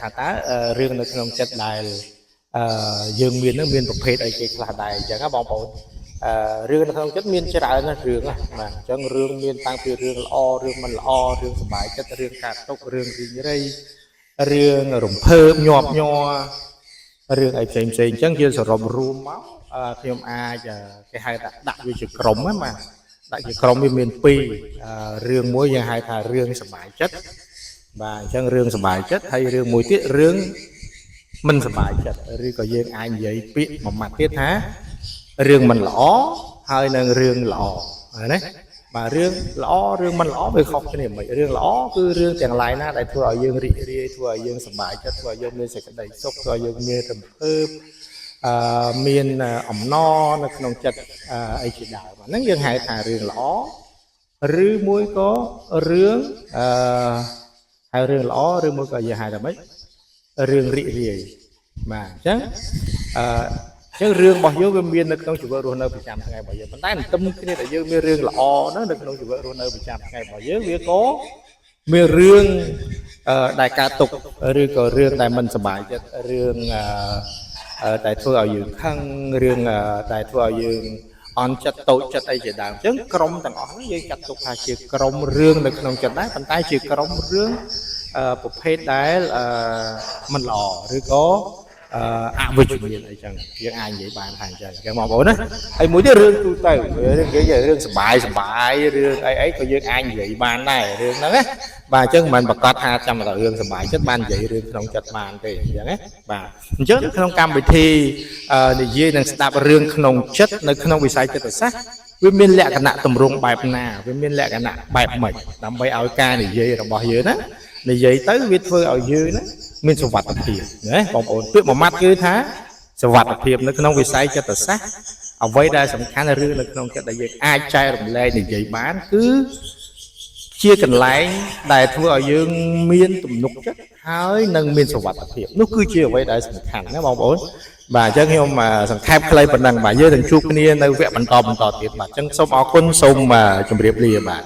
ថាតើរឿងនៅក្នុងចិត្តដែលយើងមាននឹងមានប្រភេទអីគេខ្លះដែរអញ្ចឹងណាបងប្អូនរឿងនៅក្នុងចិត្តមានច្រើនណាស់រឿងណាបាទអញ្ចឹងរឿងមានតាំងពីរឿងល្អរឿងមិនល្អរឿងសប្បាយចិត្តរឿងកាត់ទុករឿងរីងរៃរឿងរំភើបញាប់ញ័ររឿងអីផ្សេងអញ្ចឹងយើងសរុបរួមមកខ្ញុំអាចគេហៅថាដាក់វាជាក្រុមណាបាទដាក់ជាក្រុមវាមាន2រឿងមួយយើងហៅថារឿងសប្បាយចិត្តបាទអញ្ចឹងរឿងសប្បាយចិត្តហើយរឿងមួយទៀតរឿងមិនសប្បាយចិត្តឬក៏យើងអាចនិយាយពាក្យមួយម៉ាត់ទៀតថារឿងមិនល្អហើយនឹងរឿងល្អណាបាទរឿងល្អរឿងមិនល្អវាខុសគ្នាមិនរឿងល្អគឺរឿងទាំងឡាយណាដែលធ្វើឲ្យយើងរីករាយធ្វើឲ្យយើងសប្បាយចិត្តធ្វើឲ្យយើងមានសេចក្តីសុខធ្វើឲ្យយើងមានរំភើបមានអំណរនៅក្នុងចិត្តអីជាដើមហ្នឹងយើងហៅថារឿងល្អឬមួយក៏រឿងហៅរឿងល្អឬមួយក៏យើងហៅថាម៉េចរឿងរីករាយបាទអញ្ចឹងចឹងរឿងរបស់យើងវាមាននៅក្នុងជីវិតរស់នៅប្រចាំថ្ងៃរបស់យើងប៉ុន្តែទន្ទឹមគ្នាដែលយើងមានរឿងល្អនៅក្នុងជីវិតរស់នៅប្រចាំថ្ងៃរបស់យើងវាក៏មានរឿងដែលកើតទុកឬក៏រឿងដែលមិនសប្បាយចិត្តរឿងដែលធ្វើឲ្យយើងខឹងរឿងដែលធ្វើឲ្យយើងអន់ចិត្តតូចចិត្តអីជាដើមអញ្ចឹងក្រុមទាំងអស់ហ្នឹងយើងចាត់ទុកថាជាក្រុមរឿងនៅក្នុងចិត្តដែរប៉ុន្តែជាក្រុមរឿងប្រភេទដែលមិនល្អឬក៏អវិជ្ជមានអីចឹងយើងអាចនិយាយបានថាអញ្ចឹងបងប្អូនណាហើយមួយទៀតរឿងទូទៅរឿងនិយាយរឿងសប្បាយរឿងអីក៏យើងអាចនិយាយបានដែររឿងហ្នឹងណាបាទអញ្ចឹងមិនប្រកាសថាចាំតែរឿងសប្បាយចិត្តបាននិយាយរឿងក្នុងចិត្តបានទេអញ្ចឹងណាបាទអញ្ចឹងក្នុងកម្មវិធីនិយាយនឹងស្ដាប់រឿងក្នុងចិត្តនៅក្នុងវិស័យចិត្តសាស្ត្រវាមានលក្ខណៈទម្រង់បែបណាវាមានលក្ខណៈបែបម៉េចដើម្បីឲ្យការនិយាយរបស់យើងណានិយាយទៅវាធ្វើឲ្យយើងណាមានសុវត្ថិភាពណាបងប្អូនពាក្យមួយម៉ាត់គឺថាសុវត្ថិភាពនៅក្នុងវិស័យចិត្តសាស្ត្រអ្វីដែលសំខាន់រឿងនៅក្នុងចិត្តដែលយើងអាចចែករំលែកនិយាយបានគឺជាកន្លែងដែលធ្វើឲ្យយើងមានទំនុកចិត្តហើយនឹងមានសុវត្ថិភាពនោះគឺជាអ្វីដែលសំខាន់ណាបងប្អូនបាទអញ្ចឹងខ្ញុំសង្ខេបខ្លីប៉ុណ្ណឹងបាទយើងនឹងជួបគ្នានៅវគ្គបន្តទៀតបាទអញ្ចឹងសូមអរគុណសូមជម្រាបលាបាទ